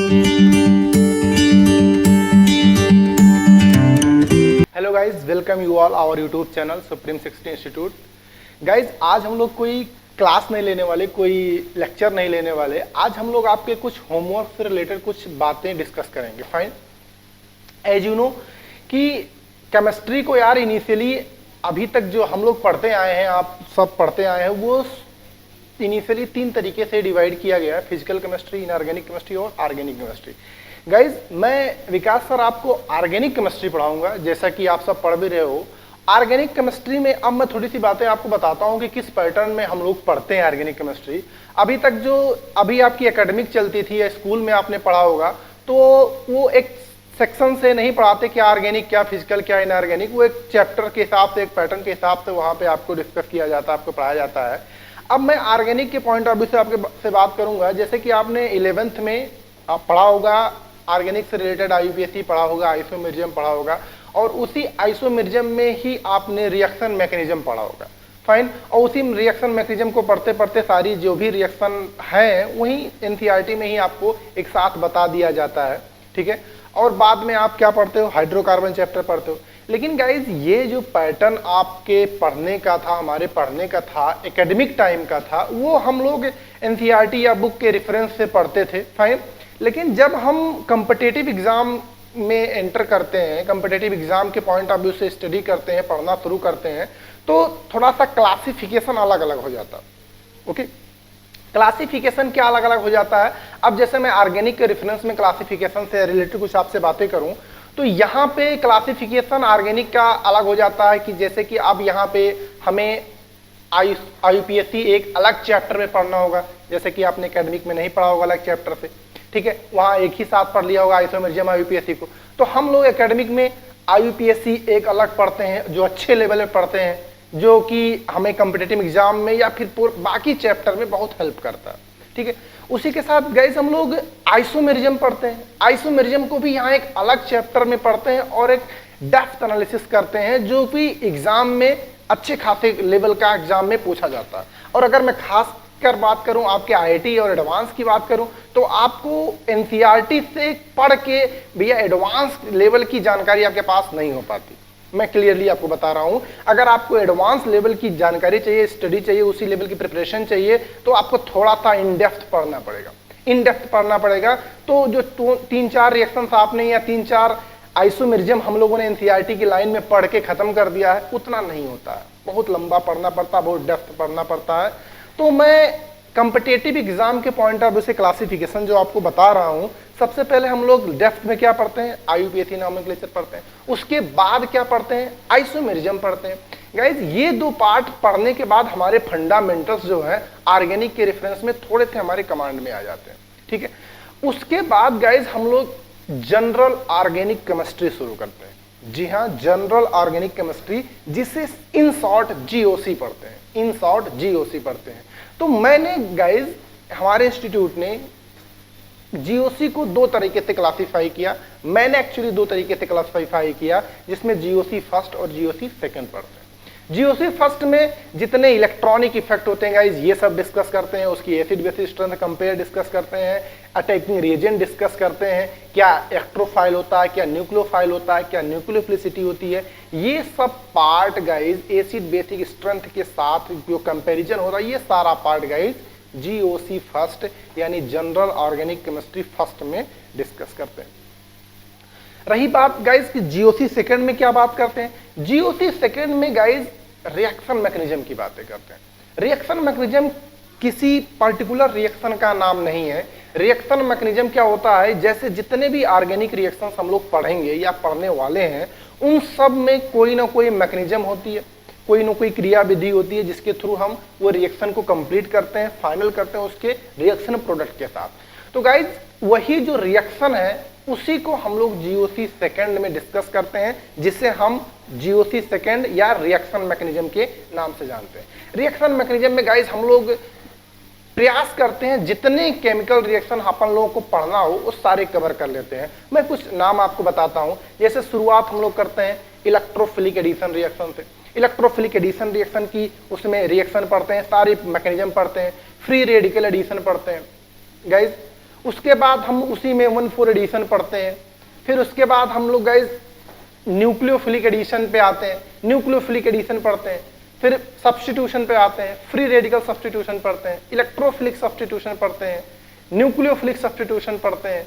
Hello guys, welcome you all our YouTube channel supreme 60 institute. Guys आज हम लोग कोई क्लास नहीं लेने वाले, कोई लेक्चर नहीं लेने वाले। आज हम लोग आपके कुछ होमवर्क से रिलेटेड कुछ बातें डिस्कस करेंगे। फाइन, एज यू नो कि केमिस्ट्री को यार इनिशियली अभी तक जो हम लोग पढ़ते आए हैं, आप सब पढ़ते आए हैं, वो इनिशियली 3 तरीके से डिवाइड किया गया है: फिजिकल केमिस्ट्री, इनऑर्गेनिक केमिस्ट्री और ऑर्गेनिक केमिस्ट्री। गाइज मैं विकास सर आपको ऑर्गेनिक केमिस्ट्री पढ़ाऊंगा, जैसा कि आप सब पढ़ भी रहे हो। ऑर्गेनिक केमिस्ट्री में अब मैं थोड़ी सी बातें आपको बताता हूं कि किस पैटर्न में हम लोग पढ़ते हैं ऑर्गेनिक केमिस्ट्री। अभी तक जो अभी आपकी एकेडमिक चलती थी या स्कूल में आपने पढ़ा होगा, तो वो एक सेक्शन से नहीं पढ़ाते क्या ऑर्गेनिक, क्या फिजिकल, क्या इनऑर्गेनिक। वो एक चैप्टर के हिसाब से, एक पैटर्न के हिसाब से वहाँ पे आपको डिस्कस किया जाता है, आपको पढ़ाया जाता है। अब मैं ऑर्गेनिक के पॉइंट ऑफ व्यू से आपके से बात करूंगा। जैसे कि आपने 11th में आप पढ़ा होगा, ऑर्गेनिक से रिलेटेड IUPAC पढ़ा होगा, आइसोमेरिज्म पढ़ा होगा, और उसी आइसोमेरिज्म में ही आपने रिएक्शन मैकेनिज्म पढ़ा होगा। फाइन, और उसी रिएक्शन मैकेनिज्म को पढ़ते पढ़ते सारी जो भी रिएक्शन है वही NCERT में ही आपको एक साथ बता दिया जाता है, ठीक है। और बाद में आप क्या पढ़ते हो, हाइड्रोकार्बन चैप्टर पढ़ते हो। लेकिन गाइज ये जो पैटर्न आपके पढ़ने का था, हमारे पढ़ने का था, एकेडमिक टाइम का था, वो हम लोग NCERT या बुक के रेफरेंस से पढ़ते थे। फाइन, लेकिन जब हम कम्पिटिटिव एग्जाम में एंटर करते हैं, कम्पिटिटिव एग्जाम के पॉइंट ऑफ व्यू से स्टडी करते हैं, पढ़ना शुरू करते हैं, तो थोड़ा सा क्लासिफिकेशन अलग अलग हो जाता है। ओके, क्लासिफिकेशन क्या अलग अलग हो जाता है। अब जैसे मैं ऑर्गेनिक के रेफरेंस में क्लासिफिकेशन से रिलेटेड कुछ आपसे बातें करूं, तो यहाँ पे क्लासिफिकेशन ऑर्गेनिक का अलग हो जाता है कि जैसे कि अब यहाँ पे हमें IUPAC एक अलग चैप्टर में पढ़ना होगा, जैसे कि आपने एकेडमिक में नहीं पढ़ा होगा अलग चैप्टर से, ठीक है। वहाँ एक ही साथ पढ़ लिया होगा आइसोमेरिज्म IUPAC को। तो हम लोग एकेडमिक में IUPAC एक अलग पढ़ते हैं, जो अच्छे लेवल में पढ़ते हैं, जो कि हमें कॉम्पिटिटिव एग्जाम में या फिर बाकी चैप्टर में बहुत हेल्प करता है, ठीक है। उसी के साथ गाइस हम लोग आइसोमेरिज्म पढ़ते हैं। आइसोमेरिज्म को भी यहाँ एक अलग चैप्टर में पढ़ते हैं और एक डेप्थ एनालिसिस करते हैं, जो कि एग्जाम में अच्छे खासे लेवल का एग्जाम में पूछा जाता है। और अगर मैं खास कर बात करूं आपके IIT और एडवांस की बात करूं, तो आपको NCERT से पढ़ के भैया एडवांस लेवल की जानकारी आपके पास नहीं हो पाती। मैं क्लियरली आपको बता रहा हूं, अगर आपको एडवांस लेवल की जानकारी चाहिए, स्टडी चाहिए, उसी लेवल की प्रिपरेशन चाहिए, तो आपको थोड़ा सा इन डेप्थ पढ़ना पड़ेगा। इन डेप्थ पढ़ना पड़ेगा। तो जो 3-4 रिएक्शंस आपने या 3-4 आइसोमेरिज्म हम लोगों ने NCERT की लाइन में पढ़ के खत्म कर दिया है, उतना नहीं होता है। बहुत लंबा पढ़ना पड़ता है, बहुत डेप्थ पढ़ना पड़ता है। तो मैं कॉम्पिटिटिव एग्जाम के पॉइंट ऑफ व्यू से क्लासिफिकेशन जो आपको बता रहा हूं, सबसे पहले हम लोग डेप्थ में क्या पढ़ते हैं, IUPAC नॉमेनक्लेचर पढ़ते हैं। उसके बाद क्या पढ़ते हैं, आइसोमेरिज्म पढ़ते हैं। गाइज ये 2 पार्ट पढ़ने के बाद हमारे फंडामेंटल्स जो है ऑर्गेनिक के रेफरेंस में थोड़े से हमारे कमांड में आ जाते हैं, ठीक है। उसके बाद गाइज हम लोग जनरल ऑर्गेनिक केमिस्ट्री शुरू करते हैं। जी हाँ, जनरल ऑर्गेनिक केमिस्ट्री, जिसे इन शॉर्ट GOC पढ़ते हैं, इन शॉर्ट GOC पढ़ते हैं। तो मैंने गाइज, हमारे इंस्टीट्यूट ने GOC को 2 तरीके से क्लासिफाई किया। मैंने एक्चुअली 2 तरीके से क्लासिफाई किया, जिसमें GOC फर्स्ट और GOC सेकंड पढ़ते हैं। GOC फर्स्ट में जितने इलेक्ट्रॉनिक इफेक्ट होते हैं गाइज, ये सब डिस्कस करते हैं। उसकी acid basis strength compare discuss करते हैं, अटैकिंग रिएजेंट डिस्कस करते हैं, क्या एक्ट्रोफाइल होता है, क्या न्यूक्लियोफाइल होता है, क्या न्यूक्लियोफिलिसिटी होती है। ये सब part guys acid basic strength के साथ जो कंपेरिजन हो रहा है, ये सारा पार्ट गाइज GOC फर्स्ट यानी जनरल ऑर्गेनिक केमिस्ट्री फर्स्ट में डिस्कस करते हैं। रही बात गाइज कि GOC सेकंड में क्या बात करते हैं, GOC सेकंड में गाइज रिएक्शन मैकेनिज्म की बातें करते हैं। रिएक्शन मैकेनिज्म किसी पर्टिकुलर रिएक्शन का नाम नहीं है। रिएक्शन मैकेनिज्म क्या होता है, जैसे जितने भी ऑर्गेनिक रिएक्शंस हम लोग पढ़ेंगे या पढ़ने वाले हैं, उन सब में कोई ना कोई मैकेनिज्म होती है, कोई ना कोई क्रिया विधि होती है, जिसके थ्रू हम वो रिएक्शन को कंप्लीट करते हैं, फाइनल करते हैं उसके रिएक्शन प्रोडक्ट के साथ। तो गाइज वही जो रिएक्शन है, उसी को हम लोग GOC सेकंड में डिस्कस करते हैं, जिसे हम GOC सेकंड या रिएक्शन मैकेनिज्म के नाम से जानते हैं। रिएक्शन मैकेनिज्म में गाइज हम लोग प्रयास करते हैं जितने केमिकल रिएक्शन अपन लोगों को पढ़ना हो वो सारे कवर कर लेते हैं। मैं कुछ नाम आपको बताता हूं। जैसे शुरुआत हम लोग करते हैं इलेक्ट्रोफिलिक एडिशन रिएक्शन से। इलेक्ट्रोफिलिक एडिशन रिएक्शन की उसमें रिएक्शन पढ़ते हैं, सारे मैकेनिज्म पढ़ते हैं, फ्री रेडिकल एडिशन पढ़ते हैं गाइज। उसके बाद हम उसी में 1,4 एडिशन पढ़ते हैं। फिर उसके बाद हम लोग गाइज न्यूक्लियोफिलिक एडिशन पे आते हैं, न्यूक्लियोफिलिक एडिशन पढ़ते हैं। फिर सब्स्टिट्यूशन पे आते हैं, फ्री रेडिकल सब्स्टिट्यूशन पढ़ते हैं, इलेक्ट्रोफिलिक सब्स्टिट्यूशन पढ़ते हैं, न्यूक्लियोफिलिक सब्स्टिट्यूशन पढ़ते हैं,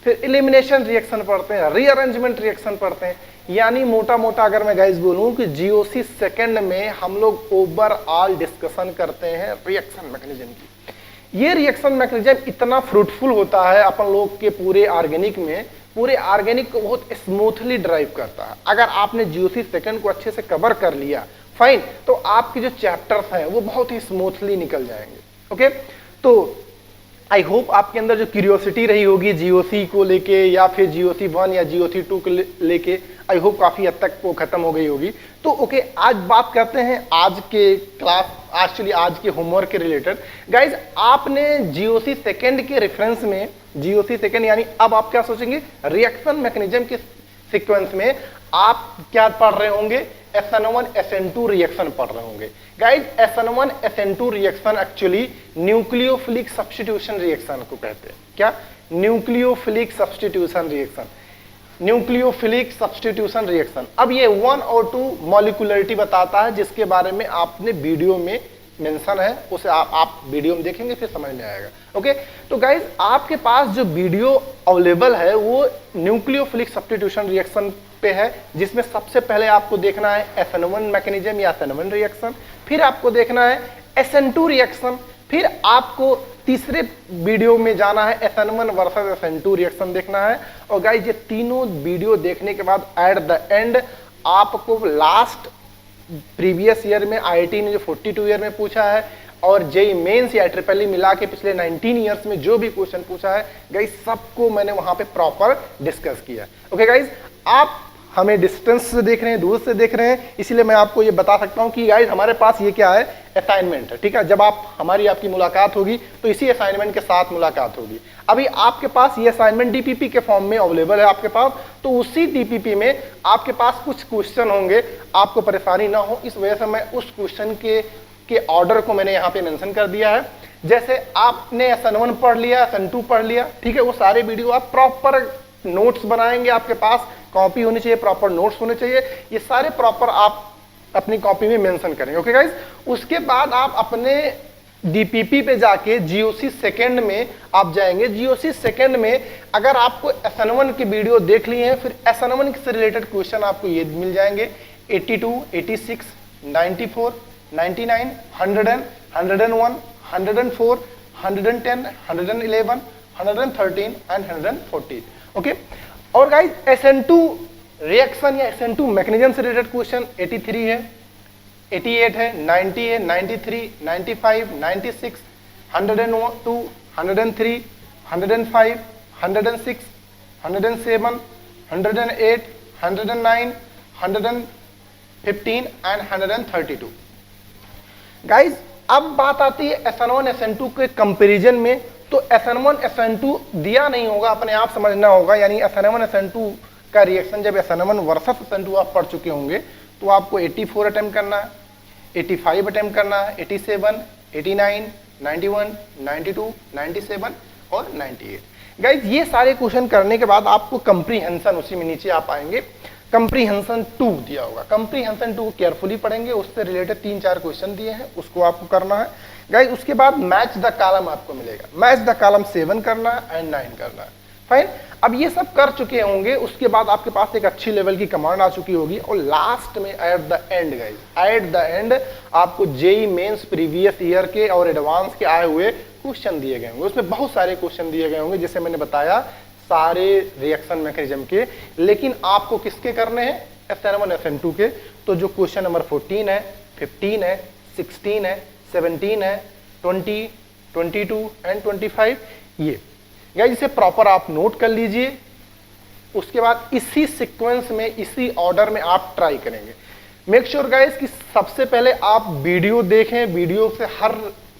फिर एलिमिनेशन रिएक्शन पढ़ते हैं, रीअरेंजमेंट रिएक्शन पढ़ते हैं। यानी मोटा मोटा अगर मैं गाइज बोलूं कि जीओसी सेकंड में हम लोग ओवरऑल डिस्कशन करते हैं रिएक्शन मैकेनिज्म की। ये रिएक्शन मैकेनिज्म इतना फ्रूटफुल होता है अपन लोग के पूरे ऑर्गेनिक में, पूरे ऑर्गेनिक को बहुत स्मूथली ड्राइव करता है। अगर आपने जीओसी सेकंड को अच्छे से कवर कर लिया फाइन, तो आपके जो चैप्टर्स हैं वो बहुत ही स्मूथली निकल जाएंगे। ओके, तो आई होप आपके अंदर जो क्यूरियोसिटी रही होगी जीओसी को लेके या फिर जीओसी 1 या जीओसी 2 को लेके, आई होप काफ़ी हद तक वो खत्म हो गई होगी। तो ओके, आज बात करते हैं आज के क्लास, एक्चुअली आज के होमवर्क के रिलेटेड। गाइज आपने जीओसी सेकंड के रेफरेंस में, जीओसी सेकंड यानी अब आप क्या सोचेंगे, रिएक्शन मैकेनिज्म के सीक्वेंस में आप क्या पढ़ रहे होंगे, SN1 SN2 रिएक्शन पढ़ रहे होंगे। Guys SN1 SN2 reaction actually nucleophilic substitution reaction को कहते हैं। क्या? Nucleophilic substitution reaction, nucleophilic substitution reaction. अब ये 1 और 2 मॉलिक्यूलरिटी बताता है, जिसके बारे में आपने वीडियो में मेंशन है, उसे आप वीडियो में देखेंगे फिर समझ में आएगा। ओके, तो गाइज आपके पास जो वीडियो अवेलेबल है वो न्यूक्लियोफिलिक सब्स्टिट्यूशन रिएक्शन पे है, जिसमें सबसे पहले आपको देखना है SN1 मैकेनिज्म या SN1 रिएक्शन, फिर आपको देखना है SN2 रिएक्शन, फिर आपको तीसरे वीडियो में जाना है SN1 वर्सेस SN2 रिएक्शन देखना है। और गाइज ये तीनों वीडियो देखने के बाद एट द एंड आपको लास्ट प्रीवियस ईयर में आईआईटी ने जो 42 ईयर में पूछा है और जेईई मेंस या ट्रिपल ई मिला के पिछले 19 ईयर्स में जो भी क्वेश्चन पूछा है गाइज सबको मैंने वहां पे प्रॉपर डिस्कस किया। ओके गाइज, आप हमें डिस्टेंस से देख रहे हैं, दूर से देख रहे हैं, इसीलिए मैं आपको ये बता सकता हूं कि गाइज हमारे पास ये क्या है, असाइनमेंट है। ठीक है, जब आप हमारी आपकी मुलाकात होगी तो इसी असाइनमेंट के साथ मुलाकात होगी। अभी आपके पास ये असाइनमेंट डीपीपी के फॉर्म में अवेलेबल है आपके पास, तो उसी डीपीपी में आपके पास कुछ क्वेश्चन होंगे, आपको परेशानी ना हो इस वजह से मैं उस क्वेश्चन के ऑर्डर को मैंने यहाँ पे मेंशन कर दिया है। जैसे आपने SN1 पढ़ लिया, SN2 पढ़ लिया, ठीक है, वो सारे वीडियो आप प्रॉपर नोट्स बनाएंगे, आपके पास कॉपी होनी चाहिए, प्रॉपर नोट्स होने चाहिए, ये सारे प्रॉपर आप अपनी कॉपी में मेंशन करेंगे। ओके गाइज, उसके बाद आप अपने डीपीपी पे जाके जीओसी सेकंड में आप जाएंगे। जीओसी सेकंड में अगर आपको SN1 की वीडियो देख ली है, फिर SN1 से रिलेटेड क्वेश्चन आपको ये मिल जाएंगे 82, 86, 94, 99, 100, 101, 104, 110, 111, 113 एंड 114। ओके, और गाइज SN2 रिएक्शन या SN2 मैकेनिज्म से रिलेटेड क्वेश्चन 83 है, 88 है, 90 है, 93, 95, 96, 102, 103, 105, 106, 107, 108, 109, 115 एंड 132। गाइज अब बात आती है SN1 SN2 के कंपैरिजन में। तो SN1 SN2 दिया नहीं होगा, अपने आप समझना होगा। यानी SN1 SN2 का रिएक्शन जब SN1 वर्सेस SN2 आप पढ़ चुके होंगे तो आपको 84 अटेम्प्ट करना है, 85 अटेम्प्ट करना है, 87, 89, 91, 92, 97 और 98। गाइज ये सारे क्वेश्चन करने के बाद आपको कंप्रीहेंशन, उसी में नीचे आप आएंगे, कंप्रीहेंशन 2 दिया होगा। कंप्रीहेंशन 2 केयरफुली पढ़ेंगे, उससे रिलेटेड 3-4 क्वेश्चन दिए हैं, उसको आपको करना है। गाइज उसके बाद मैच द कॉलम आपको मिलेगा, मैच द कॉलम 7 करना है एंड 9 करना है। फाइन, अब ये सब कर चुके होंगे, उसके बाद आपके पास एक अच्छी लेवल की कमांड आ चुकी होगी और लास्ट में at the end guys, at the end आपको जेईई मेंस प्रीवियस ईयर के और एडवांस के आए हुए क्वेश्चन दिए गए होंगे। उसमें बहुत सारे क्वेश्चन दिए गए होंगे, जैसे मैंने बताया सारे रिएक्शन मैकेनिज्म के, लेकिन आपको किसके करने हैं, SN1 SN2 के। तो जो क्वेश्चन नंबर 14 है, 15 है, 16 है, 17 है, 20, 22 एंड 25, ये गाइस इसे प्रॉपर आप नोट कर लीजिए। उसके बाद इसी सीक्वेंस में, इसी ऑर्डर में आप ट्राई करेंगे। मेक श्योर गाइस कि सबसे पहले आप वीडियो देखें, वीडियो से हर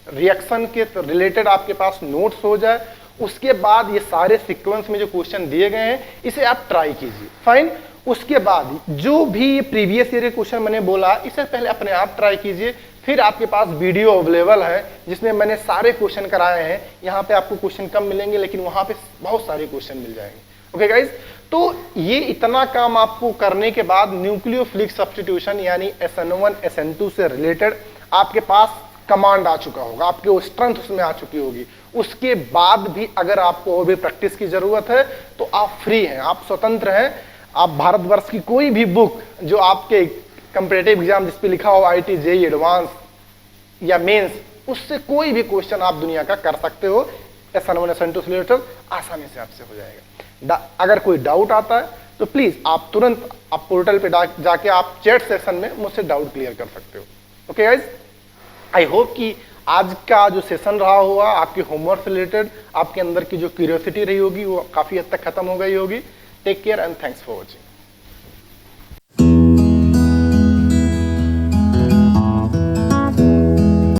रिएक्शन के रिलेटेड आपके पास नोट्स हो जाए। उसके बाद ये सारे सीक्वेंस में जो क्वेश्चन दिए गए हैं इसे आप ट्राई कीजिए। फाइन, उसके बाद जो भी प्रीवियस ईयर के क्वेश्चन मैंने बोला इसे पहले अपने आप ट्राई कीजिए, फिर आपके पास वीडियो अवेलेबल है जिसमें मैंने सारे क्वेश्चन कराए हैं। यहाँ पे आपको क्वेश्चन कम मिलेंगे लेकिन वहाँ पे बहुत सारे क्वेश्चन मिल जाएंगे। ओके गाइज, तो ये इतना काम आपको करने के बाद न्यूक्लियोफिलिक सब्स्टिट्यूशन यानी SN1 SN2 से रिलेटेड आपके पास कमांड आ चुका होगा, आपकी वो स्ट्रेंथ उसमें आ चुकी होगी। उसके बाद भी अगर आपको और भी प्रैक्टिस की जरूरत है तो आप फ्री हैं, आप स्वतंत्र हैं। आप भारतवर्ष की कोई भी बुक जो आपके कंपेटिटिव एग्जाम जिस पे लिखा हो IIT JEE एडवांस या मेंस, उससे कोई भी क्वेश्चन आप दुनिया का कर सकते हो। SN1 SN2 से रिलेटेड आसानी से आपसे हो जाएगा। अगर कोई डाउट आता है तो प्लीज आप तुरंत आप पोर्टल पे जाके आप चैट सेक्शन में मुझसे डाउट क्लियर कर सकते हो। ओके गाइज, आई होप कि आज का जो सेशन रहा हुआ आपके होमवर्क से रिलेटेड आपके अंदर की जो क्यूरियोसिटी रही होगी वो काफी हद तक खत्म हो गई होगी। Take care and thanks for watching.